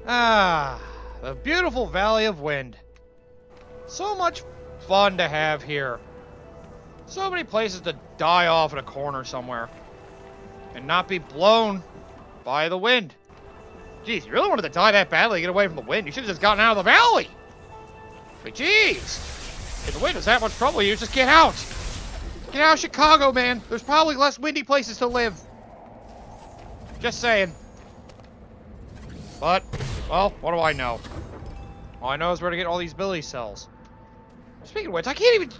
Ah, the beautiful Valley of Wind. So much fun to have here. So many places to die off in a corner somewhere. And not be blown by the wind. Jeez, you really wanted to die that badly to get away from the wind. You should have just gotten out of the valley. But jeez. If the wind is that much trouble, you just get out. Get out of Chicago, man. There's probably less windy places to live. Just saying. But, well, what do I know? All I know is where to get all these ability cells. Speaking of which, I can't even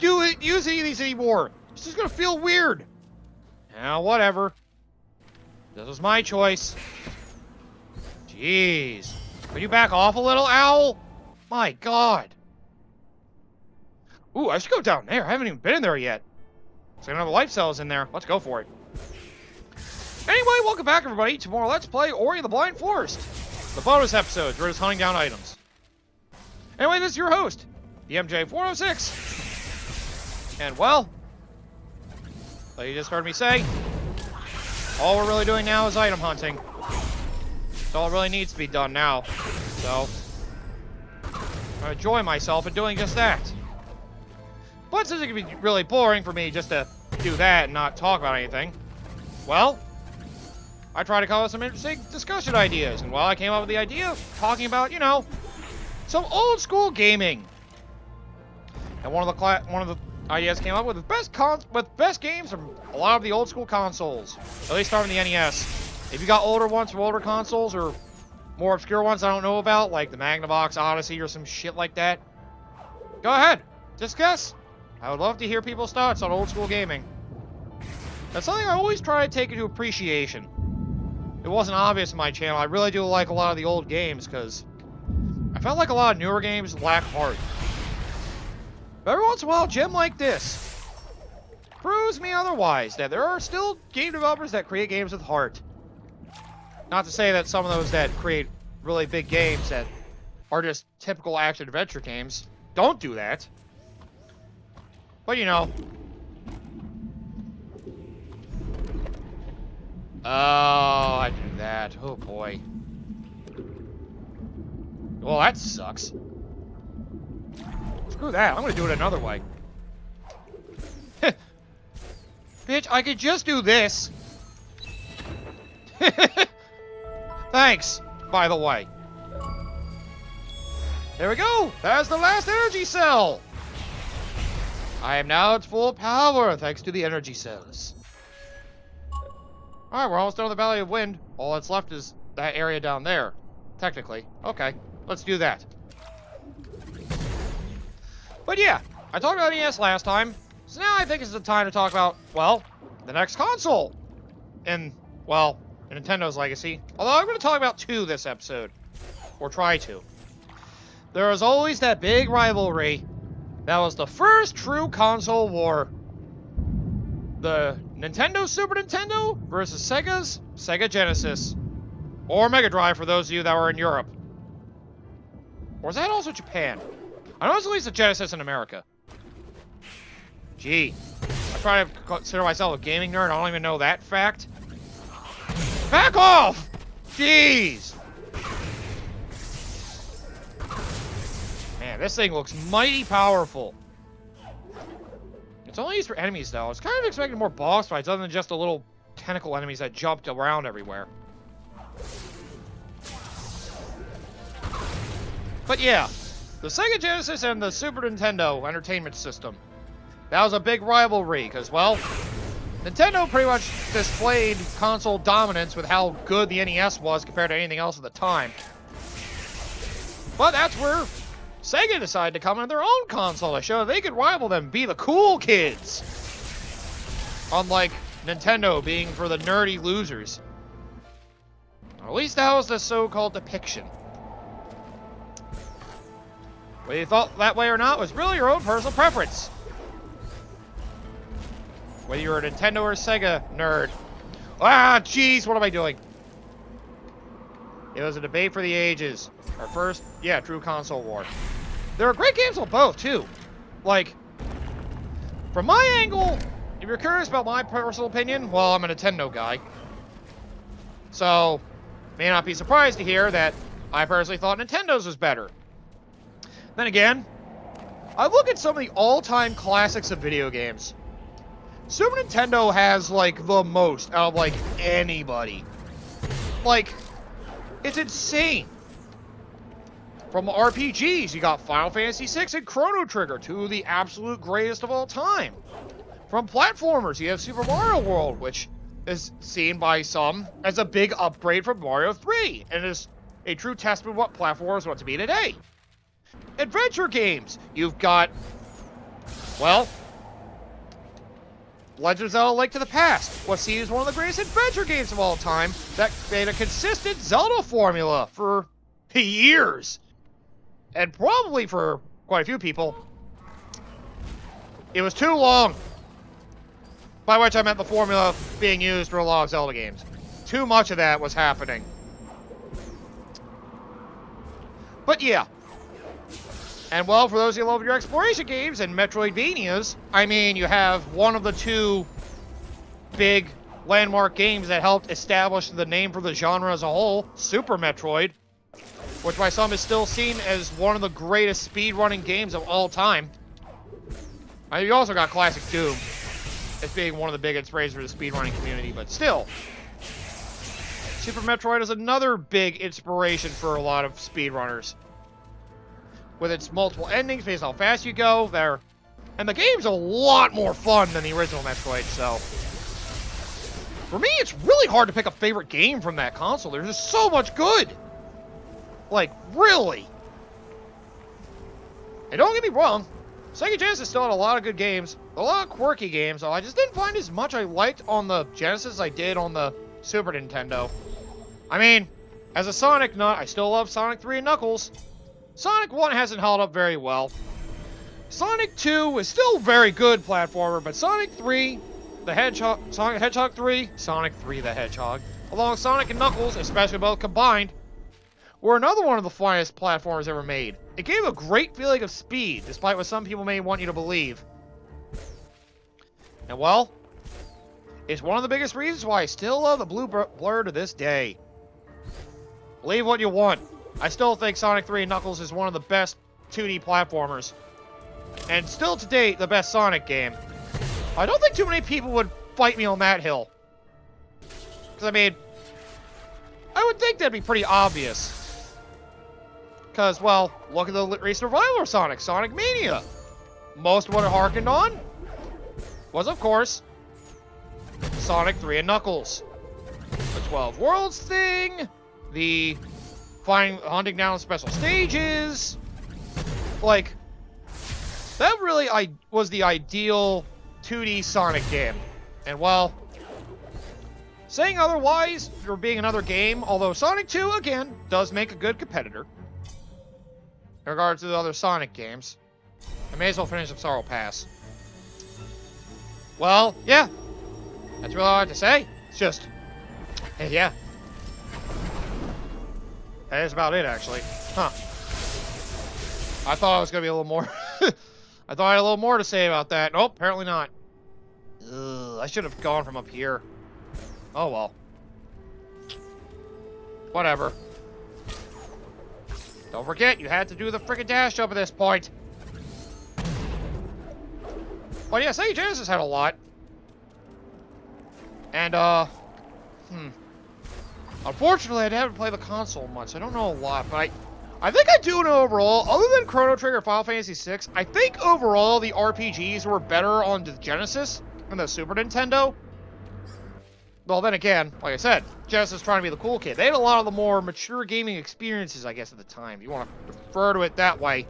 use any of these anymore. It's just gonna feel weird. Now, whatever. This was my choice. Jeez. Could you back off a little, owl? My god. Ooh, I should go down there. I haven't even been in there yet. So I don't have life cells in there. Let's go for it. Anyway, welcome back, everybody, to more Let's Play Ori and the Blind Forest. The bonus episodes, we're just hunting down items. Anyway, this is your host, the MJ406. And, well, like you just heard me say, all we're really doing now is item hunting. That's all that really needs to be done now. So, I enjoy myself in doing just that. But since it can be really boring for me just to do that and not talk about anything, well, I try to come up with some interesting discussion ideas. And, well, I came up with the idea of talking about, you know, some old school gaming. And one of the ideas came up with best games from a lot of the old school consoles. At least starting the NES. If you got older ones from older consoles or more obscure ones I don't know about, like the Magnavox Odyssey or some shit like that, go ahead, discuss. I would love to hear people's thoughts on old school gaming. That's something I always try to take into appreciation. It wasn't obvious in my channel. I really do like a lot of the old games because I felt like a lot of newer games lack heart. But every once in a while, a gem like this proves me otherwise, that there are still game developers that create games with heart. Not to say that some of those that create really big games that are just typical action-adventure games don't do that. But, you know. Oh, I do that. Oh, boy. Well, that sucks. Screw that. I'm gonna do it another way. Bitch, I could just do this. Thanks, by the way. There we go. That's the last energy cell. I am now at full power thanks to the energy cells. Alright, we're almost done with the Valley of Wind. All that's left is that area down there. Technically. Okay, let's do that. But yeah, I talked about NES last time, so now I think it's the time to talk about, well, the next console. In Nintendo's legacy. Although I'm going to talk about two this episode. Or try to. There was always that big rivalry. That was the first true console war. The Nintendo Super Nintendo versus Sega's Sega Genesis. Or Mega Drive for those of you that were in Europe. Or is that also Japan? I know it's at least a Genesis in America. Gee. I try to consider myself a gaming nerd. I don't even know that fact. Back off! Jeez! Man, this thing looks mighty powerful. It's only used for enemies, though. I was kind of expecting more boss fights other than just the little tentacle enemies that jumped around everywhere. But yeah. The Sega Genesis and the Super Nintendo Entertainment System. That was a big rivalry, because, well, Nintendo pretty much displayed console dominance with how good the NES was compared to anything else at the time. But that's where Sega decided to come in their own console to show they could rival them, be the cool kids. Unlike Nintendo being for the nerdy losers. Or at least that was the so-called depiction. Whether you thought that way or not was really your own personal preference. Whether you're a Nintendo or Sega nerd. Ah, jeez, what am I doing? It was a debate for the ages. Our first, yeah, true console war. There are great games on both, too. Like, from my angle, if you're curious about my personal opinion, well, I'm a Nintendo guy. So, may not be surprised to hear that I personally thought Nintendo's was better. Then again, I look at some of the all-time classics of video games. Super Nintendo has, like, the most out of, like, anybody. Like, it's insane. From RPGs, you got Final Fantasy VI and Chrono Trigger, two of the absolute greatest of all time. From platformers, you have Super Mario World, which is seen by some as a big upgrade from Mario 3, and is a true testament of what platformers want to be today. Adventure games, you've got, well, Legend of Zelda: Link to the Past was seen as one of the greatest adventure games of all time that made a consistent Zelda formula for years. And probably for quite a few people, it was too long. By which I meant the formula being used for a lot of Zelda games. Too much of that was happening. But yeah. And well, for those who love your exploration games and Metroidvanias, I mean, you have one of the two big landmark games that helped establish the name for the genre as a whole, Super Metroid, which by some is still seen as one of the greatest speedrunning games of all time. I mean, you also got classic Doom as being one of the big inspirations for the speedrunning community, but still. Super Metroid is another big inspiration for a lot of speedrunners. With its multiple endings based on how fast you go, there. And the game's a lot more fun than the original Metroid, so. For me, it's really hard to pick a favorite game from that console. There's just so much good. Like, really. And don't get me wrong, Sega Genesis still had a lot of good games, a lot of quirky games, though I just didn't find as much I liked on the Genesis as I did on the Super Nintendo. I mean, as a Sonic nut, I still love Sonic 3 and Knuckles. Sonic 1 hasn't held up very well. Sonic 2 is still a very good platformer, but Sonic 3, the Hedgehog, Sonic the Hedgehog 3, Sonic 3 the Hedgehog, along with Sonic and Knuckles, especially both combined, were another one of the finest platformers ever made. It gave a great feeling of speed, despite what some people may want you to believe. And well, it's one of the biggest reasons why I still love the Blue Blur to this day. Believe what you want. I still think Sonic 3 and Knuckles is one of the best 2D platformers. And still to date, the best Sonic game. I don't think too many people would fight me on that hill. Because, I mean, I would think that'd be pretty obvious. Because, well, look at the recent revival of Sonic, Sonic Mania. Most of what it harkened on was, of course, Sonic 3 and Knuckles. The 12 Worlds thing, the hunting down special stages. Like, that really was the ideal 2D Sonic game. And well, saying otherwise for being another game, although Sonic 2, again, does make a good competitor in regards to the other Sonic games, I may as well finish up Sorrow Pass. Well, yeah, that's really all I have to say. It's just, yeah. That is about it, actually. Huh. I thought I was going to be a little more... I thought I had a little more to say about that. Nope, apparently not. Ugh, I should have gone from up here. Oh, well. Whatever. Don't forget, you had to do the frickin' dash jump at this point. But yeah, Sega Genesis had a lot. And, unfortunately, I haven't played the console much. I don't know a lot, but I think I do know overall. Other than Chrono Trigger, Final Fantasy VI, I think overall the RPGs were better on the Genesis than the Super Nintendo. Well, then again, like I said, Genesis trying to be the cool kid. They had a lot of the more mature gaming experiences, I guess, at the time. You want to refer to it that way.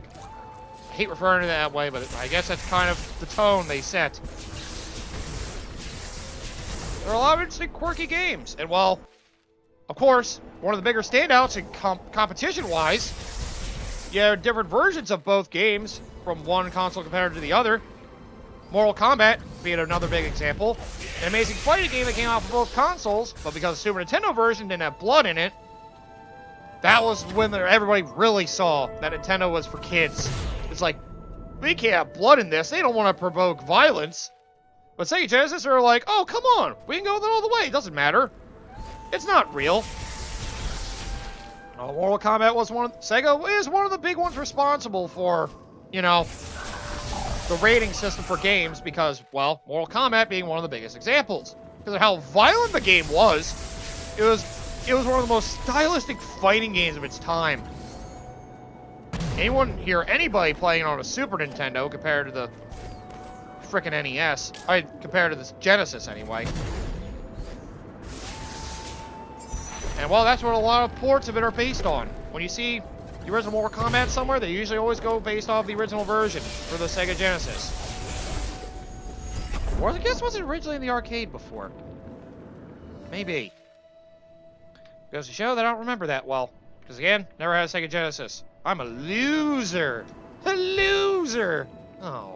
I hate referring to it that way, but I guess that's kind of the tone they set. There are a lot of interesting, quirky games. And, well, of course, one of the bigger standouts in competition-wise, you have different versions of both games from one console competitor to the other. Mortal Kombat being another big example. An amazing fighting game that came out for both consoles, but because the Super Nintendo version didn't have blood in it, that was when everybody really saw that Nintendo was for kids. It's like, we can't have blood in this. They don't want to provoke violence. But Sega Genesis are like, oh, come on. We can go with it all the way. It doesn't matter. It's not real. Mortal Kombat was Sega is one of the big ones responsible for, you know, the rating system for games because, well, Mortal Kombat being one of the biggest examples. Because of how violent the game was, it was one of the most stylistic fighting games of its time. Anyone hear anybody playing on a Super Nintendo compared to the frickin' NES? Compared to the Genesis, anyway. And, well, that's what a lot of ports of it are based on. When you see the original Mortal Kombat somewhere, they usually always go based off the original version for the Sega Genesis. Or I guess was it originally in the arcade before? Maybe. Goes to show that I don't remember that well. Because again, never had a Sega Genesis. I'm a loser! A loser! Oh.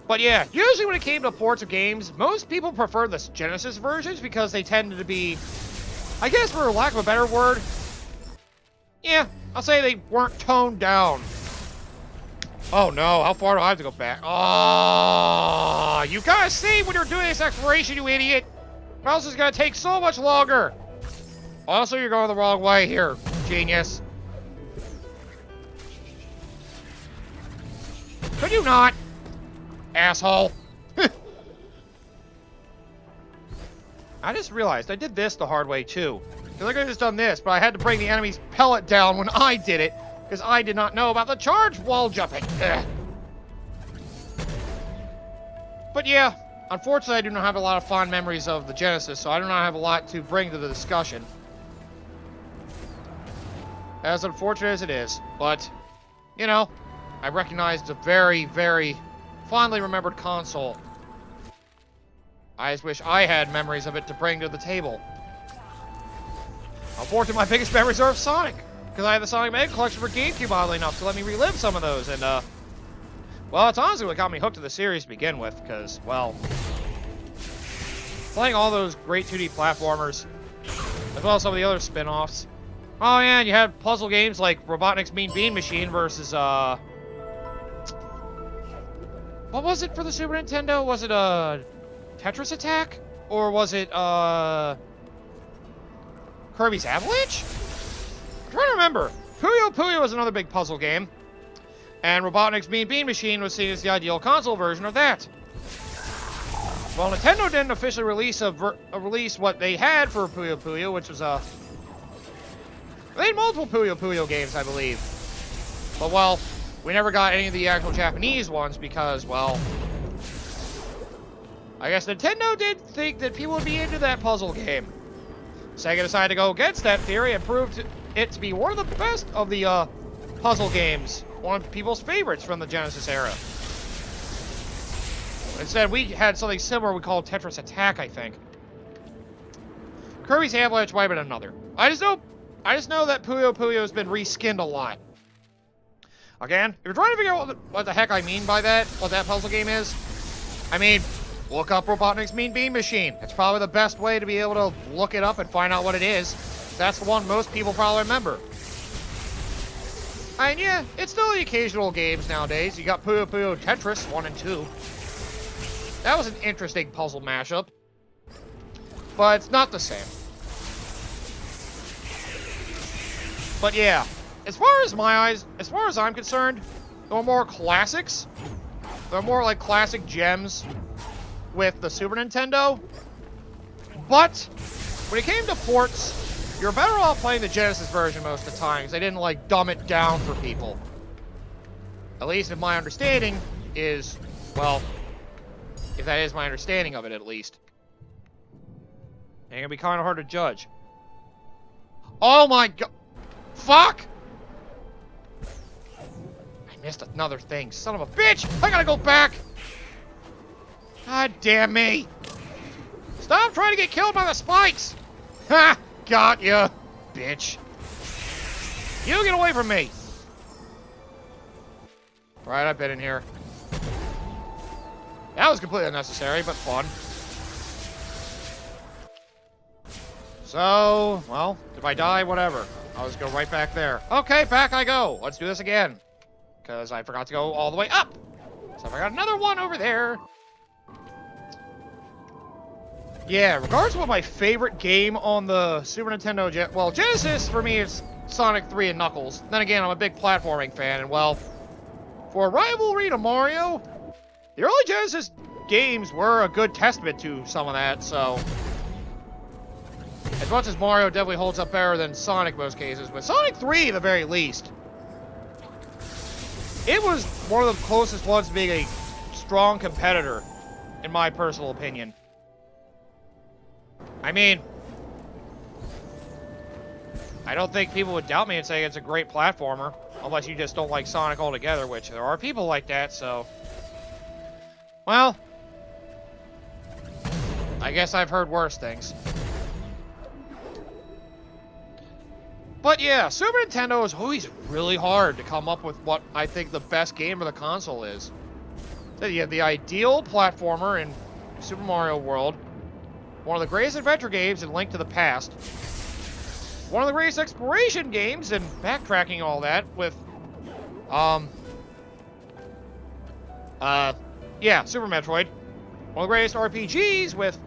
But yeah, usually when it came to ports of games, most people prefer the Genesis versions because they tended to be, I guess for lack of a better word, yeah, I'll say they weren't toned down. Oh no, how far do I have to go back? Oh, you guys see when you're doing this exploration, you idiot? Or else it's gonna take so much longer. Also, you're going the wrong way here, genius. Could you not? Asshole. I just realized I did this the hard way too. Because I could have just done this, but I had to bring the enemy's pellet down when I did it. Because I did not know about the charge wall jumping. Ugh. But yeah, unfortunately I do not have a lot of fond memories of the Genesis, so I do not have a lot to bring to the discussion. As unfortunate as it is. But, you know, I recognize it's a very, very fondly remembered console. I just wish I had memories of it to bring to the table. Unfortunately, my biggest memories are of Sonic. Because I had the Sonic Mega Collection for GameCube, oddly enough, to let me relive some of those. And, well, it's honestly what got me hooked to the series to begin with. Because, well, playing all those great 2D platformers, as well as some of the other spin-offs. Oh, yeah, and you had puzzle games like Robotnik's Mean Bean Machine versus, what was it for the Super Nintendo? Was it, Tetris Attack? Or was it, Kirby's Avalanche? I'm trying to remember. Puyo Puyo was another big puzzle game. And Robotnik's Mean Bean Machine was seen as the ideal console version of that. Well, Nintendo didn't officially release release what they had for Puyo Puyo, which was, they had multiple Puyo Puyo games, I believe. But, well, we never got any of the actual Japanese ones because, well, I guess Nintendo did think that people would be into that puzzle game. Sega decided to go against that theory and proved it to be one of the best of the puzzle games. One of people's favorites from the Genesis era. Instead, we had something similar we called Tetris Attack, I think. Kirby's Avalanche might have been another. I just know that Puyo Puyo has been reskinned a lot. Again, if you're trying to figure out what the heck I mean by that, what that puzzle game is, I mean, look up Robotnik's Mean Bean Machine. It's probably the best way to be able to look it up and find out what it is. That's the one most people probably remember. And yeah, it's still the occasional games nowadays. You got Puyo Puyo Tetris 1 and 2. That was an interesting puzzle mashup. But it's not the same. But yeah, as far as I'm concerned, there are more classics. There are more like classic gems with the Super Nintendo. But when it came to ports, you're better off playing the Genesis version most of the time, because they didn't like dumb it down for people. At least if my understanding is, well, if that is my understanding of it at least. It can be kind of hard to judge. Oh my god. Fuck! I missed another thing. Son of a bitch! I gotta go back! God damn me! Stop trying to get killed by the spikes! Ha! Got ya, bitch. You get away from me! Right, I've been in here. That was completely unnecessary, but fun. So, well, if I die, whatever. I'll just go right back there. Okay, back I go. Let's do this again. Because I forgot to go all the way up. So I got another one over there. Yeah, regardless of what my favorite game on the Super Nintendo, well, Genesis for me is Sonic 3 and Knuckles. Then again, I'm a big platforming fan, and well, for Rivalry to Mario, the early Genesis games were a good testament to some of that, so... As much as Mario definitely holds up better than Sonic in most cases, but Sonic 3 at the very least, it was one of the closest ones to being a strong competitor, in my personal opinion. I mean, I don't think people would doubt me and say it's a great platformer, unless you just don't like Sonic altogether, which there are people like that, so... Well, I guess I've heard worse things. But yeah, Super Nintendo is always really hard to come up with what I think the best game of the console is. So you have the ideal platformer in Super Mario World, one of the greatest adventure games in Link to the Past, one of the greatest exploration games and backtracking all that with, yeah, Super Metroid, one of the greatest RPGs with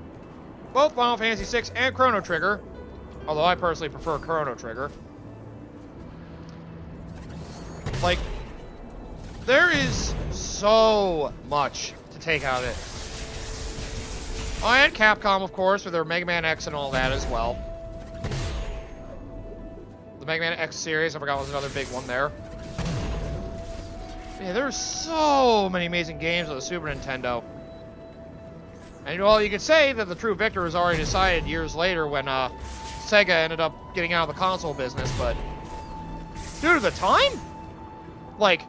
both Final Fantasy VI and Chrono Trigger, although I personally prefer Chrono Trigger. Like, there is so much to take out of it. Oh, and Capcom, of course, with their Mega Man X and all that as well. The Mega Man X series, I forgot was another big one there. Yeah, there's so many amazing games on the Super Nintendo. And, well, you could say that the true victor was already decided years later when Sega ended up getting out of the console business, but due to the time, like,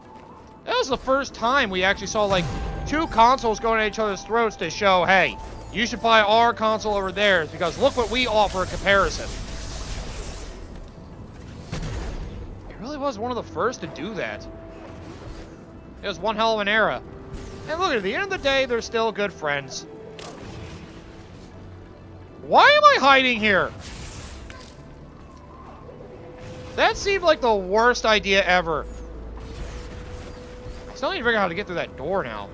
that was the first time we actually saw, like, two consoles going at each other's throats to show, hey, you should buy our console over theirs, because look what we offer in comparison. It really was one of the first to do that. It was one hell of an era. And look, at the end of the day, they're still good friends. Why am I hiding here? That seemed like the worst idea ever. I still need to figure out how to get through that door now.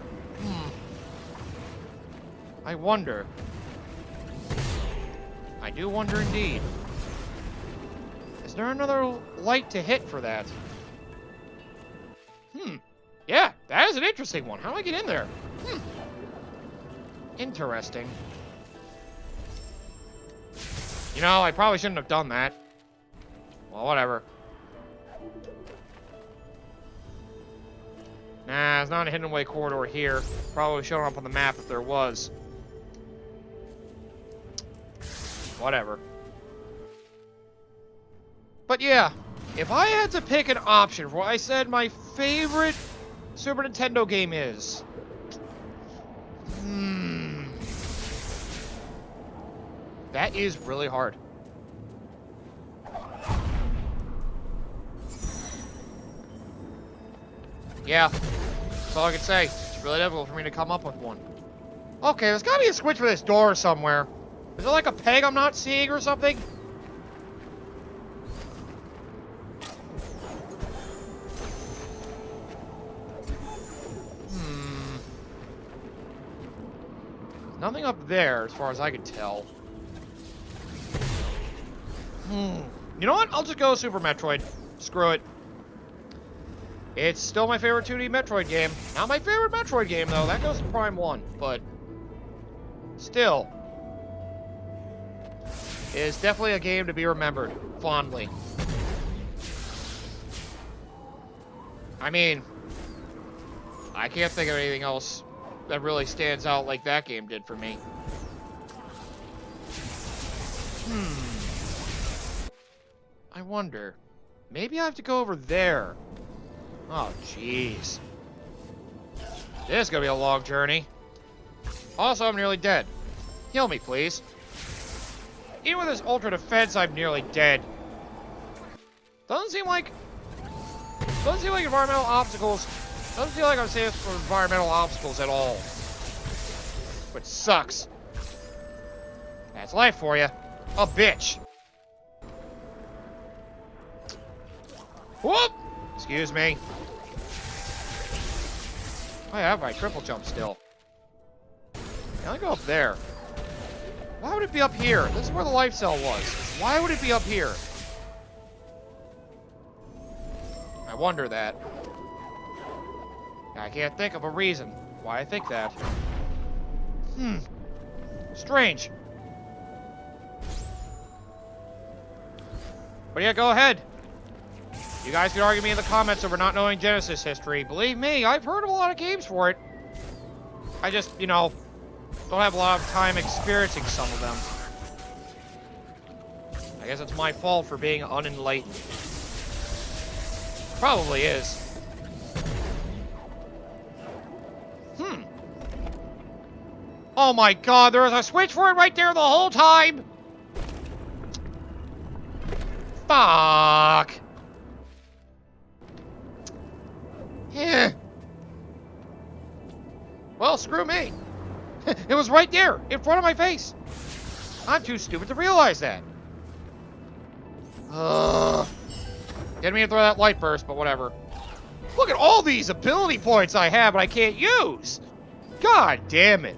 I wonder. I do wonder indeed. Is there another light to hit for that? Yeah, that is an interesting one. How do I get in there? Interesting. You know, I probably shouldn't have done that. Well, whatever. Nah, there's not a hidden away corridor here. Probably showing up on the map if there was. Whatever. But yeah, if I had to pick an option for what I said my favorite Super Nintendo game is... That is really hard. Yeah, that's all I can say. It's really difficult for me to come up with one. Okay, there's gotta be a switch for this door somewhere. Is there like a peg I'm not seeing or something? Nothing up there as far as I can tell. You know what? I'll just go Super Metroid. Screw it. It's still my favorite 2D Metroid game. Not my favorite Metroid game, though. That goes to Prime 1. But still, it is definitely a game to be remembered fondly. I mean, I can't think of anything else that really stands out like that game did for me. I wonder. Maybe I have to go over there. Oh, jeez. This is gonna be a long journey. Also, I'm nearly dead. Heal me, please. Even with this ultra defense, I'm nearly dead. Doesn't seem like environmental obstacles. Doesn't feel like I'm safe for environmental obstacles at all. Which sucks. That's life for you. A bitch. Whoop! Excuse me. I have my triple jump still. Can I go up there? Why would it be up here? This is where the life cell was. Why would it be up here? I wonder that. I can't think of a reason why I think that. Strange. But yeah, go ahead. You guys can argue me in the comments over not knowing Genesis history. Believe me, I've heard of a lot of games for it. I just, you know, don't have a lot of time experiencing some of them. I guess it's my fault for being unenlightened. Probably is. Oh my god, there was a switch for it right there the whole time! Fuck! Yeah. Well, screw me. It was right there, in front of my face. I'm too stupid to realize that. Didn't mean to throw that light burst, but whatever. Look at all these ability points I have, but I can't use. God damn it.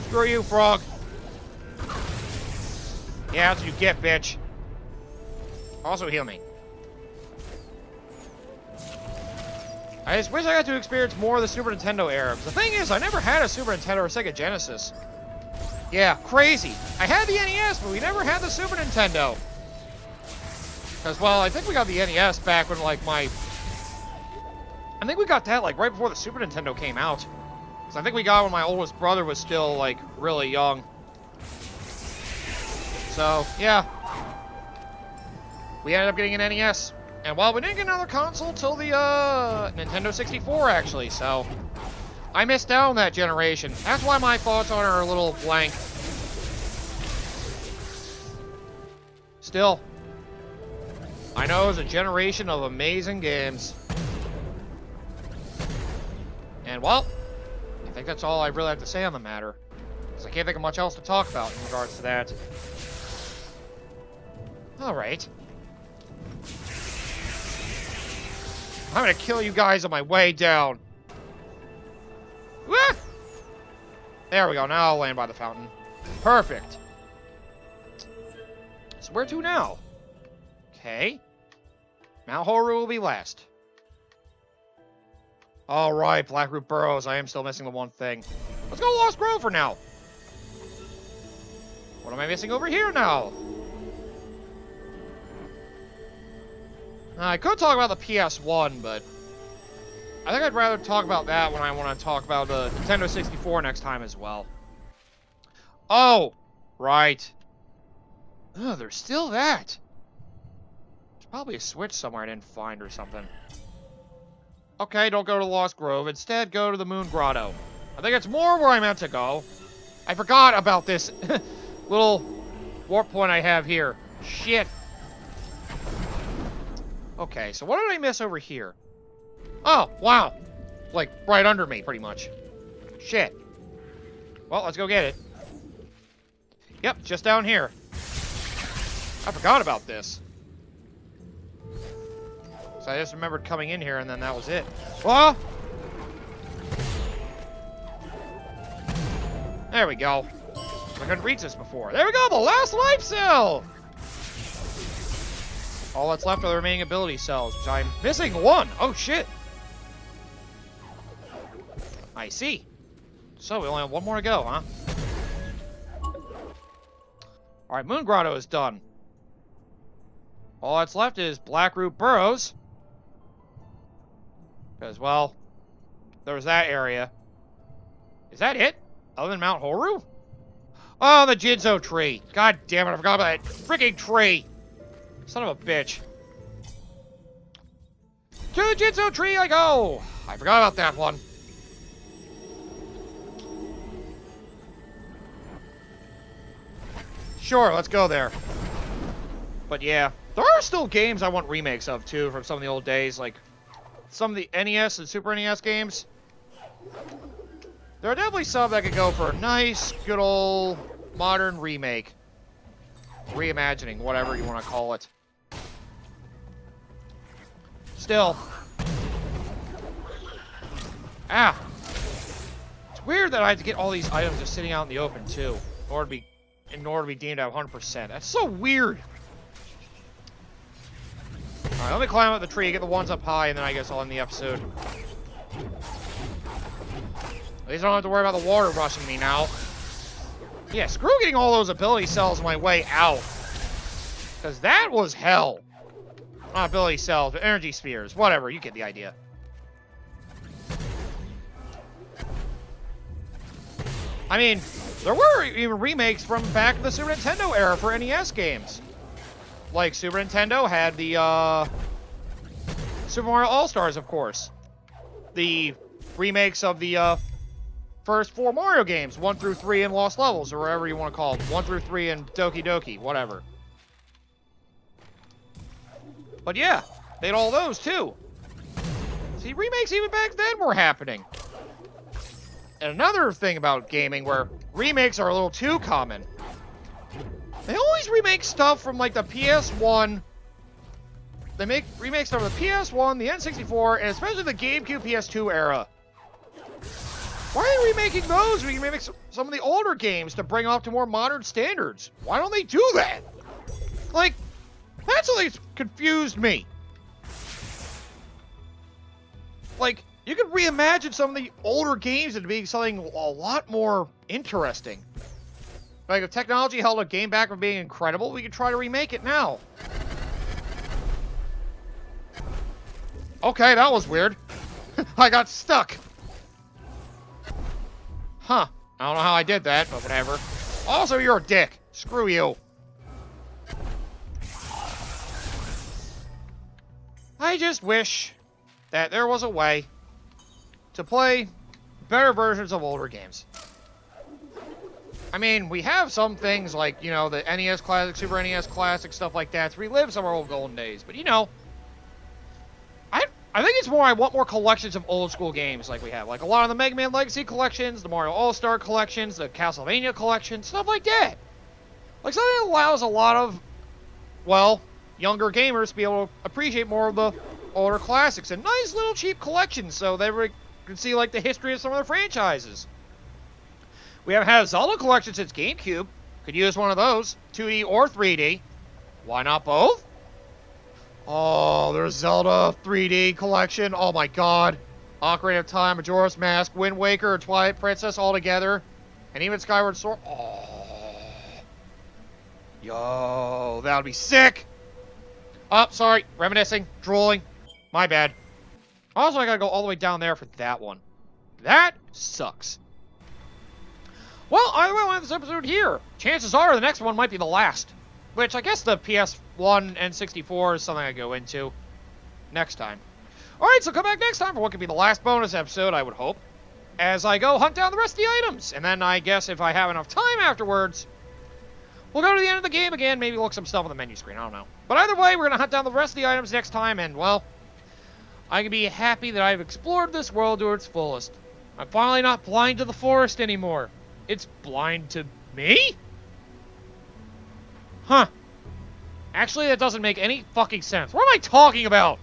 Screw you, frog. Yeah, that's what you get, bitch. Also heal me. I just wish I got to experience more of the Super Nintendo era. The thing is, I never had a Super Nintendo or Sega Genesis. Yeah, crazy. I had the NES, but we never had the Super Nintendo. Because, well, I think we got the NES back when, like, I think we got that, like, right before the Super Nintendo came out. So I think we got when my oldest brother was still, like, really young. So, yeah. We ended up getting an NES. And, well, we didn't get another console till the, Nintendo 64, actually, so... I missed out on that generation. That's why my thoughts on it are a little blank. Still, I know it was a generation of amazing games. And, well, I think that's all I really have to say on the matter. Because I can't think of much else to talk about in regards to that. Alright. I'm gonna kill you guys on my way down. Wah! There we go. Now I'll land by the fountain. Perfect. So where to now? Okay. Mount Horu will be last. Alright, Blackroot Burrows. I am still missing the one thing. Let's go Lost Grove for now. What am I missing over here now? I could talk about the PS1, but I think I'd rather talk about that when I want to talk about the Nintendo 64 next time as well. Oh, right. Oh, there's still that. There's probably a switch somewhere I didn't find or something. Okay, don't go to Lost Grove. Instead, go to the Moon Grotto. I think it's more where I meant to go. I forgot about this little warp point I have here. Shit. Okay, so what did I miss over here? Oh, wow. Like, right under me, pretty much. Shit. Well, let's go get it. Yep, just down here. I forgot about this. So I just remembered coming in here, and then that was it. Whoa! There we go. I couldn't reach this before. There we go, the last life cell! All that's left are the remaining ability cells, which I'm missing one. Oh, shit. I see. So we only have one more to go, huh? Alright, Moon Grotto is done. All that's left is Blackroot Burrows. Because, well, there was that area. Is that it? Other than Mount Horu? Oh, the Jinzo tree. God damn it, I forgot about that freaking tree. Son of a bitch. To the Jinzo tree I go! I forgot about that one. Sure, let's go there. But yeah, there are still games I want remakes of, too, from some of the old days. Like, some of the NES and Super NES games. There are definitely some that could go for a nice, good old, modern remake. Reimagining, whatever you want to call it. Still. Ah! weird that I have to get all these items just sitting out in the open, too, in order to be deemed at 100%. That's so weird. Alright, let me climb up the tree, get the ones up high, and then I guess I'll end the episode. At least I don't have to worry about the water rushing me now. Yeah, screw getting all those ability cells my way out. Because that was hell. Not ability cells, but energy spheres. Whatever, you get the idea. I mean, there were even remakes from back in the Super Nintendo era for NES games. Like, Super Nintendo had the, Super Mario All-Stars, of course. The remakes of the, first 4 Mario games, 1 through 3 in Lost Levels, or whatever you want to call them. 1 through 3 in Doki Doki, whatever. But yeah, they had all those, too. See, remakes even back then were happening. And another thing about gaming where remakes are a little too common. They always remake stuff from, like, the PS1. They make remakes from the PS1, the N64, and especially the GameCube PS2 era. Why are they remaking those? We can remake some of the older games to bring up to more modern standards. Why don't they do that? Like, that's always confused me. Like, you could reimagine some of the older games into being something a lot more interesting. Like, if technology held a game back from being incredible, we could try to remake it now. Okay, that was weird. I got stuck. Huh. I don't know how I did that, but whatever. Also, you're a dick. Screw you. I just wish that there was a way to play better versions of older games. I mean, we have some things like, you know, the NES Classic, Super NES Classic, stuff like that to relive some of our old golden days. But, you know, I think it's more I want more collections of old school games like we have. Like a lot of the Mega Man Legacy collections, the Mario All-Star collections, the Castlevania collections, stuff like that. Like something that allows a lot of, well, younger gamers to be able to appreciate more of the older classics and nice little cheap collections so they can see like the history of some of the franchises. We haven't had a Zelda collection since GameCube. Could use one of those, 2D or 3D. Why not both? Oh, there's Zelda 3D collection. Oh my god. Ocarina of Time, Majora's Mask, Wind Waker, Twilight Princess all together. And even Skyward Sword. Oh. Yo, that would be sick. Oh, sorry. Reminiscing. Drooling. My bad. Also, I gotta go all the way down there for that one. That sucks. Well, either way, I want this episode here. Chances are the next one might be the last. Which, I guess the PS1 and 64 is something I go into next time. Alright, so come back next time for what could be the last bonus episode, I would hope, as I go hunt down the rest of the items. And then I guess if I have enough time afterwards, we'll go to the end of the game again, maybe look some stuff on the menu screen, I don't know. But either way, we're going to hunt down the rest of the items next time, and, well, I can be happy that I've explored this world to its fullest. I'm finally not blind to the forest anymore. It's blind to me? Huh. Actually, that doesn't make any fucking sense. What am I talking about?